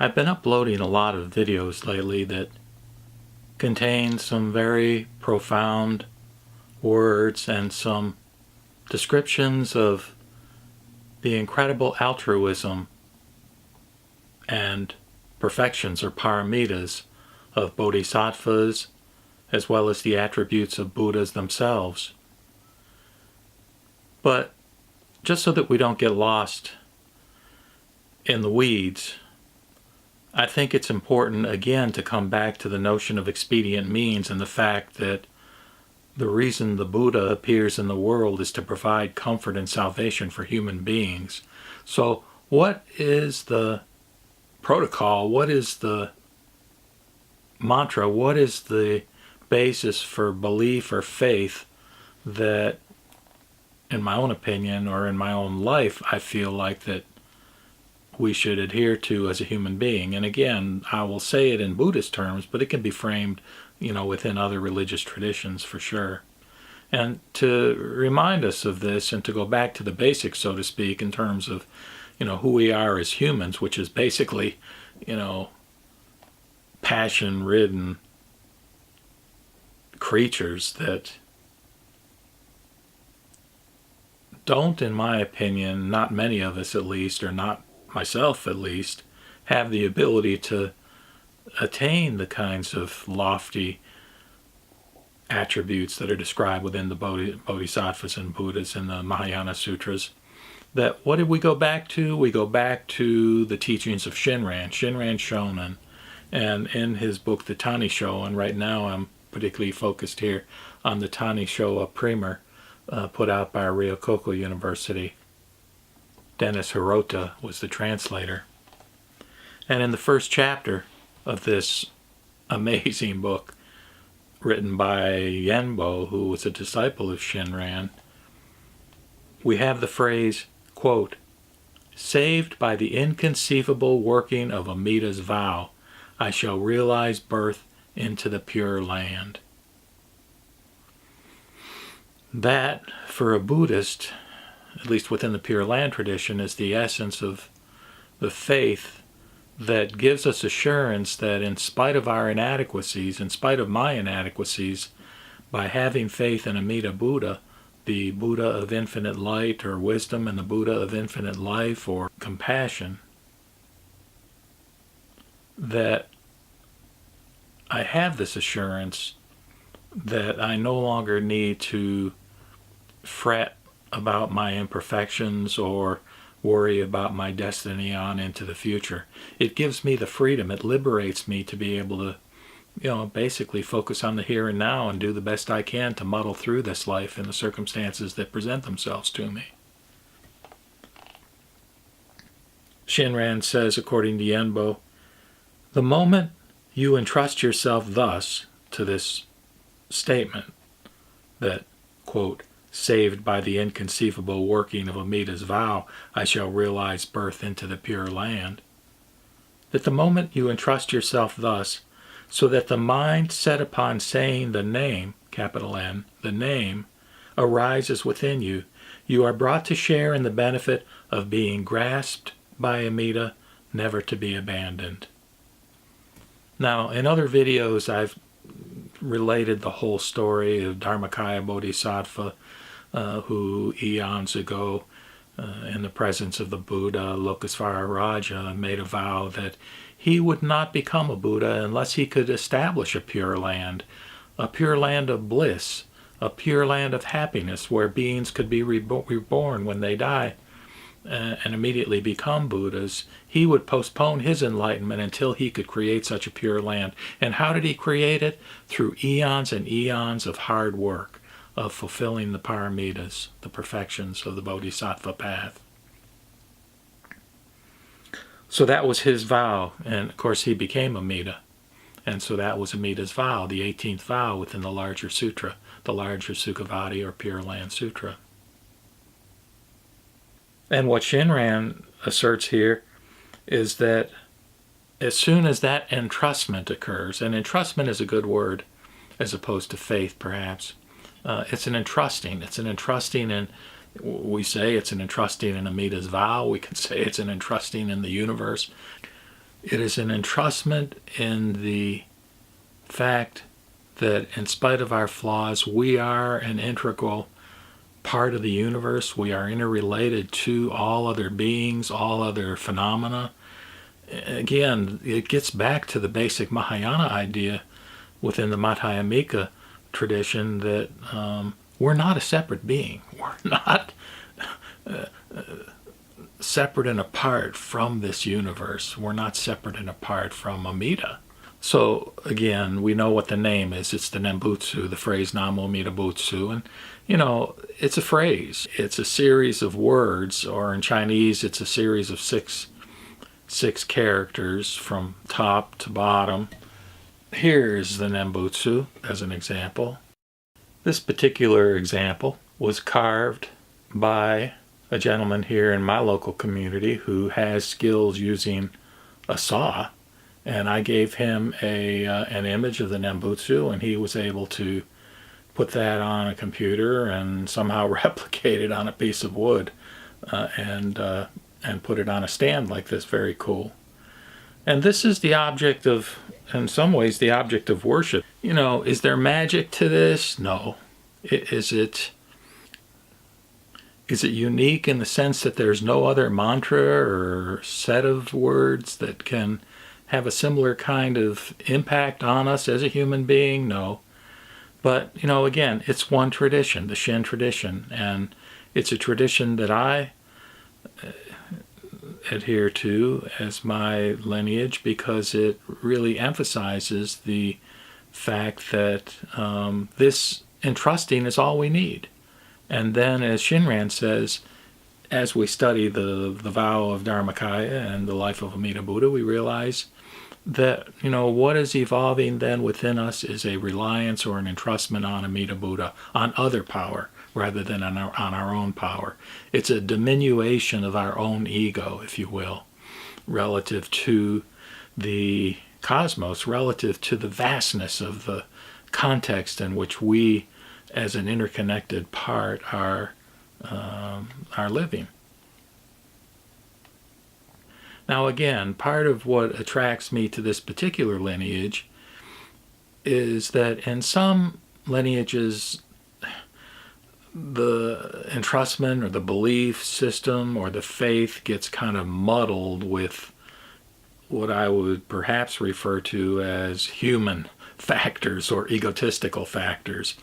I've been uploading a lot of videos lately that contain some very profound words and some descriptions of the incredible altruism and perfections or paramitas of bodhisattvas, as well as the attributes of Buddhas themselves. But just so that we don't get lost in the weeds, I think it's important again to come back to the notion of expedient means and the fact that the reason the Buddha appears in the world is to provide comfort and salvation for human beings. So what is the protocol? What is the mantra? What is the basis for belief or faith that, in my own opinion or in my own life, I feel like that we should adhere to as a human being? And again, I will say it in Buddhist terms, but it can be framed, within other religious traditions for sure. And to remind us of this and to go back to the basics, so to speak, in terms of, who we are as humans, which is basically, passion-ridden creatures that don't, in my opinion, not many of us at least, or not myself at least, have the ability to attain the kinds of lofty attributes that are described within the Bodhisattvas and Buddhas in the Mahayana Sutras. That what did we go back to? We go back to the teachings of Shinran Shonen, and in his book the Tannisho, and right now I'm particularly focused here on the Tannisho, a primer put out by Ryukoku University. Dennis Hirota was the translator. And in the first chapter of this amazing book, written by Yenbo, who was a disciple of Shinran, we have the phrase, quote, "Saved by the inconceivable working of Amida's vow, I shall realize birth into the Pure Land." That, for a Buddhist, at least within the Pure Land tradition, is the essence of the faith that gives us assurance that in spite of our inadequacies, in spite of my inadequacies, by having faith in Amida Buddha, the Buddha of infinite light or wisdom and the Buddha of infinite life or compassion, that I have this assurance that I no longer need to fret about my imperfections or worry about my destiny on into the future. It gives me the freedom, it liberates me to be able to, basically focus on the here and now and do the best I can to muddle through this life in the circumstances that present themselves to me. Shinran says, according to Yenbo, the moment you entrust yourself thus to this statement that, quote, "Saved by the inconceivable working of Amida's vow, I shall realize birth into the Pure Land," that the moment you entrust yourself thus, so that the mind set upon saying the name, capital N, the name, arises within you, you are brought to share in the benefit of being grasped by Amida, never to be abandoned. Now, in other videos, I've related the whole story of Dharmakaya Bodhisattva, who eons ago, in the presence of the Buddha, Lokesvara Raja, made a vow that he would not become a Buddha unless he could establish a pure land of bliss, a pure land of happiness where beings could be reborn when they die and immediately become Buddhas. He would postpone his enlightenment until he could create such a pure land. And how did he create it? Through eons and eons of hard work, of fulfilling the paramitas, the perfections of the Bodhisattva path. So that was his vow, and of course he became Amida. And so that was Amida's vow, the 18th vow within the larger sutra, the larger Sukhavati or Pure Land Sutra. And what Shinran asserts here is that as soon as that entrustment occurs, and entrustment is a good word as opposed to faith perhaps, it's an entrusting in, we say it's an entrusting in Amida's vow, we can say it's an entrusting in the universe. It is an entrustment in the fact that in spite of our flaws, we are an integral part of the universe. We are interrelated to all other beings, all other phenomena. Again, it gets back to the basic Mahayana idea within the Madhyamika tradition that we're not a separate being. We're not separate and apart from this universe. We're not separate and apart from Amida. So again, we know what the name is. It's the Nembutsu, the phrase Namu Amida Butsu. And, it's a phrase. It's a series of words, or in Chinese, it's a series of six characters from top to bottom. Here's the Nembutsu as an example. This particular example was carved by a gentleman here in my local community who has skills using a saw. And I gave him an image of the Nembutsu, and he was able to put that on a computer and somehow replicate it on a piece of wood and put it on a stand like this. Very cool. And this is the object of, in some ways, the object of worship. Is there magic to this? No. Is it unique in the sense that there's no other mantra or set of words that can have a similar kind of impact on us as a human being? No. But, again, it's one tradition, the Shin tradition, and it's a tradition that I adhere to as my lineage because it really emphasizes the fact that this entrusting is all we need. And then, as Shinran says, as we study the vow of Dharmakaya and the life of Amida Buddha, we realize that, what is evolving then within us is a reliance or an entrustment on Amida Buddha, on other power, rather than on our own power. It's a diminution of our own ego, if you will, relative to the cosmos, relative to the vastness of the context in which we, as an interconnected part, are living. Now again, part of what attracts me to this particular lineage is that in some lineages, the entrustment or the belief system or the faith gets kind of muddled with what I would perhaps refer to as human factors or egotistical factors,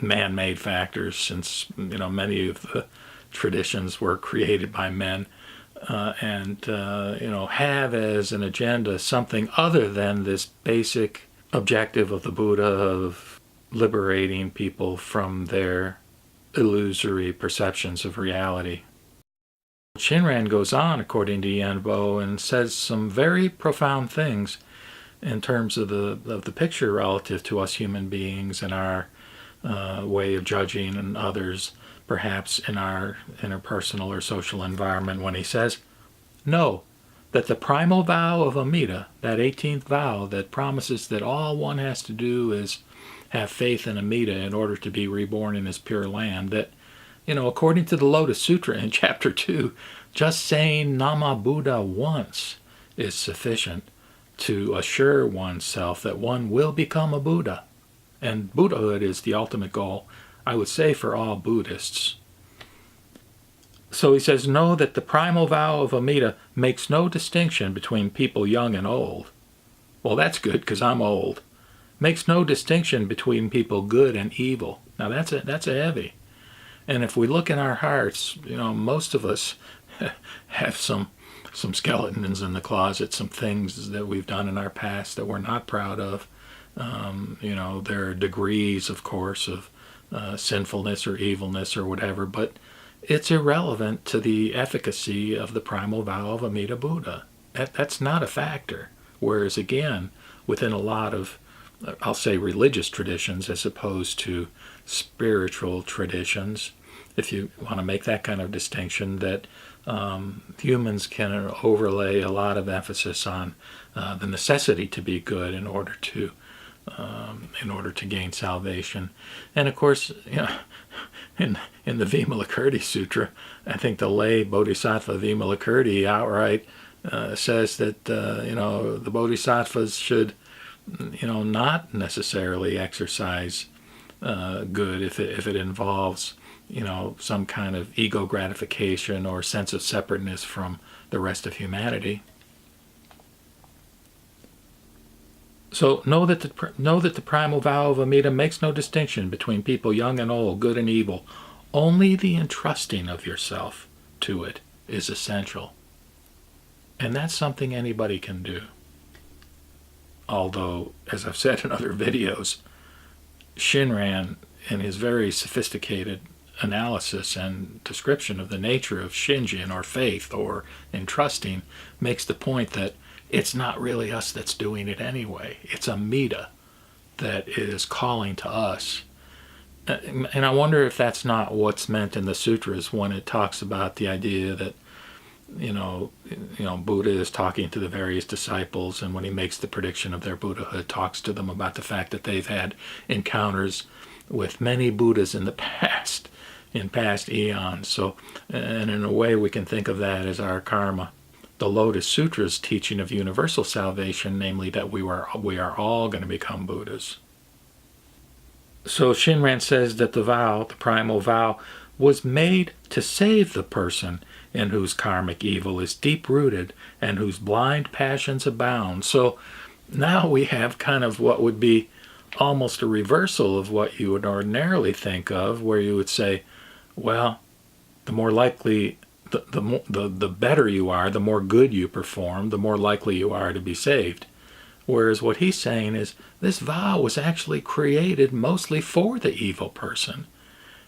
man-made factors, since many of the traditions were created by men, and have as an agenda something other than this basic objective of the Buddha of liberating people from their illusory perceptions of reality. Shinran goes on, according to Yenbo, and says some very profound things in terms of the picture relative to us human beings and our way of judging and others, perhaps in our interpersonal or social environment, when he says, "Know that the primal vow of Amida, that 18th vow that promises that all one has to do is have faith in Amida in order to be reborn in his pure land, that, according to the Lotus Sutra in chapter 2, just saying Nama Buddha once is sufficient to assure oneself that one will become a Buddha. And Buddhahood is the ultimate goal, I would say, for all Buddhists." So he says, "Know that the primal vow of Amida makes no distinction between people young and old." Well, that's good, because I'm old. Makes no distinction between people good and evil. Now that's a heavy. And if we look in our hearts, most of us have some skeletons in the closet, some things that we've done in our past that we're not proud of. There are degrees, of course, of sinfulness or evilness or whatever, but it's irrelevant to the efficacy of the primal vow of Amida Buddha. That's not a factor. Whereas again, within a lot of, I'll say, religious traditions as opposed to spiritual traditions, if you want to make that kind of distinction, that humans can overlay a lot of emphasis on the necessity to be good in order to gain salvation. And of course, in the Vimalakirti Sutra, I think the lay Bodhisattva Vimalakirti outright says that the bodhisattvas should not necessarily exercise good if it involves some kind of ego gratification or sense of separateness from the rest of humanity. So know that the primal vow of Amida makes no distinction between people young and old, good and evil. Only the entrusting of yourself to it is essential. And that's something anybody can do. Although, as I've said in other videos, Shinran, in his very sophisticated analysis and description of the nature of Shinjin, or faith, or entrusting, makes the point that it's not really us that's doing it anyway. It's Amida that is calling to us. And I wonder if that's not what's meant in the sutras when it talks about the idea that Buddha is talking to the various disciples, and when he makes the prediction of their Buddhahood, talks to them about the fact that they've had encounters with many Buddhas in the past, in past eons. So, and in a way we can think of that as our karma. The Lotus Sutra's teaching of universal salvation, namely that we are all going to become Buddhas. So Shinran says that the vow, the primal vow, was made to save the person in whose karmic evil is deep-rooted and whose blind passions abound. So now we have kind of what would be almost a reversal of what you would ordinarily think of, where you would say, well, the more likely, the better you are, the more good you perform, the more likely you are to be saved. Whereas what he's saying is this vow was actually created mostly for the evil person,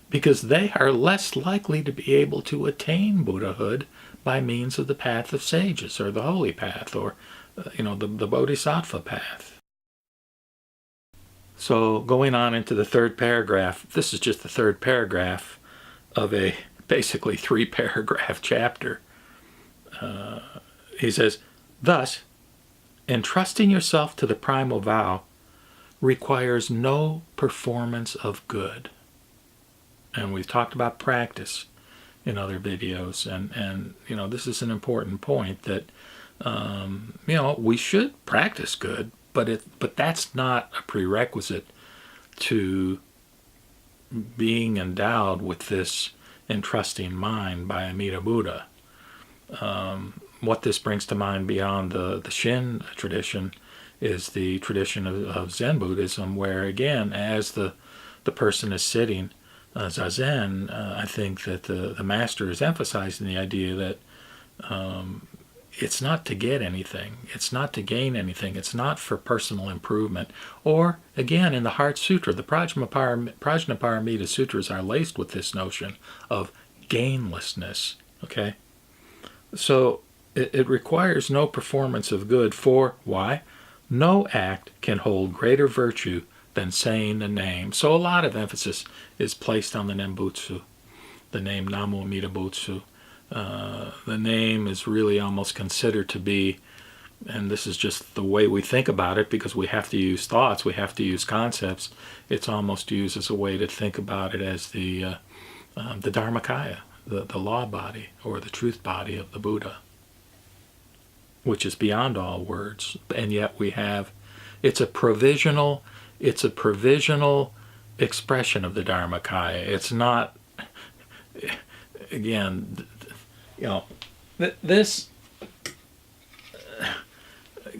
because they are less likely to be able to attain Buddhahood by means of the path of sages, or the holy path, or the bodhisattva path. So going on into the third paragraph, this is just the third paragraph of a basically 3-paragraph chapter. He says, thus, entrusting yourself to the primal vow requires no performance of good. And we've talked about practice in other videos, and this is an important point that we should practice good, but that's not a prerequisite to being endowed with this entrusting mind by Amida Buddha. What this brings to mind beyond the Shin tradition is the tradition of Zen Buddhism, where again, as the person is sitting Zazen, I think that the master is emphasizing the idea that it's not to get anything, it's not to gain anything, it's not for personal improvement. Or, again, in the Heart Sutra, the Prajnaparamita Sutras are laced with this notion of gainlessness. Okay? So, it requires no performance of good, for, why? No act can hold greater virtue than saying the name. So a lot of emphasis is placed on the Nembutsu, the name Namu Amida Butsu. The name is really almost considered to be, and this is just the way we think about it because we have to use thoughts, we have to use concepts, it's almost used as a way to think about it as the Dharmakaya, the law body or the truth body of the Buddha, which is beyond all words. And yet we have, it's a provisional expression of the Dharmakaya. It's not, again, this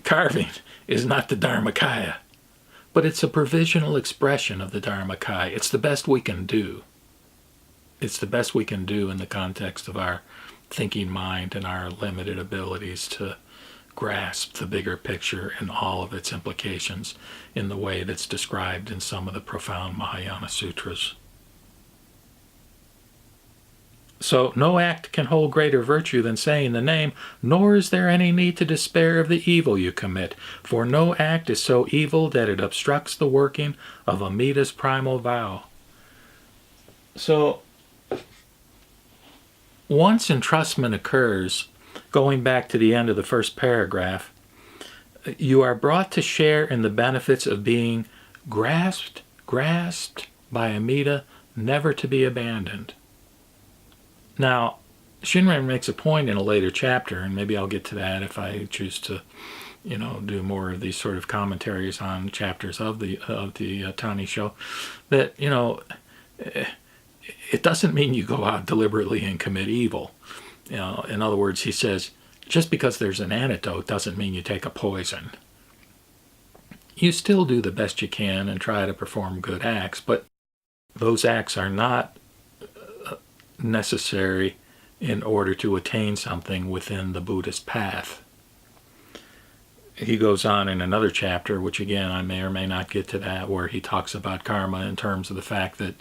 carving is not the Dharmakaya, but it's a provisional expression of the Dharmakaya. It's the best we can do. It's the best we can do in the context of our thinking mind and our limited abilities to grasp the bigger picture and all of its implications in the way that's described in some of the profound Mahayana sutras. So no act can hold greater virtue than saying the name, nor is there any need to despair of the evil you commit, for no act is so evil that it obstructs the working of Amida's primal vow. So once entrustment occurs, going back to the end of the first paragraph, you are brought to share in the benefits of being grasped by Amida, never to be abandoned. Now, Shinran makes a point in a later chapter, and maybe I'll get to that if I choose to, do more of these sort of commentaries on chapters of the Tannisho, that it doesn't mean you go out deliberately and commit evil. In other words, he says, just because there's an antidote doesn't mean you take a poison. You still do the best you can and try to perform good acts, but those acts are not necessary in order to attain something within the Buddhist path. He goes on in another chapter, which again I may or may not get to that, where he talks about karma in terms of the fact that,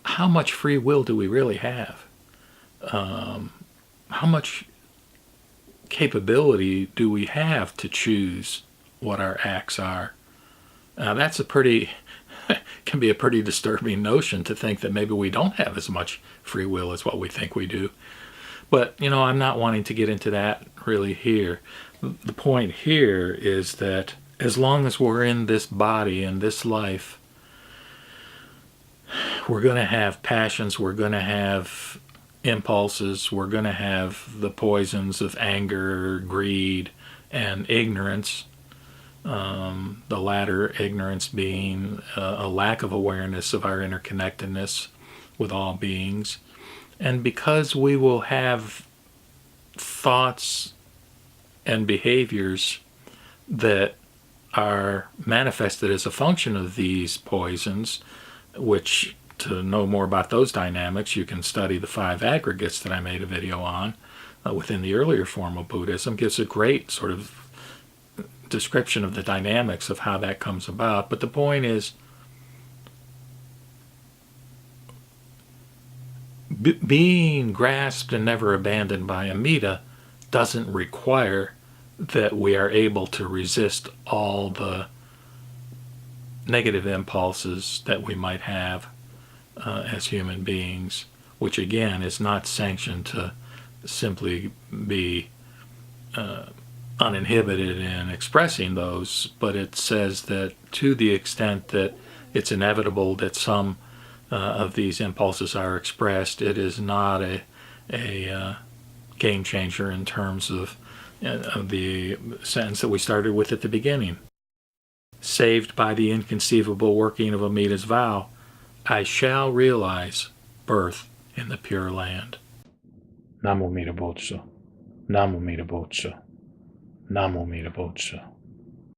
how much free will do we really have? How much capability do we have to choose what our acts are? That's can be a pretty disturbing notion, to think that maybe we don't have as much free will as what we think we do. But, I'm not wanting to get into that really here. The point here is that as long as we're in this body, in this life, we're going to have passions, we're going to have impulses, we're going to have the poisons of anger, greed, and ignorance. The latter, ignorance, being a lack of awareness of our interconnectedness with all beings. And because we will have thoughts and behaviors that are manifested as a function of these poisons, which, to know more about those dynamics, you can study the 5 aggregates that I made a video on within the earlier form of Buddhism. Gives a great sort of description of the dynamics of how that comes about. But the point is, being grasped and never abandoned by Amida doesn't require that we are able to resist all the negative impulses that we might have as human beings, which again is not sanctioned to simply be uninhibited in expressing those, but it says that to the extent that it's inevitable that some of these impulses are expressed, it is not a game changer in terms of the sentence that we started with at the beginning. Saved by the inconceivable working of Amida's vow, I shall realize birth in the Pure Land. Namu Amida Butsu. Namu Amida Butsu. Namu Amida Butsu.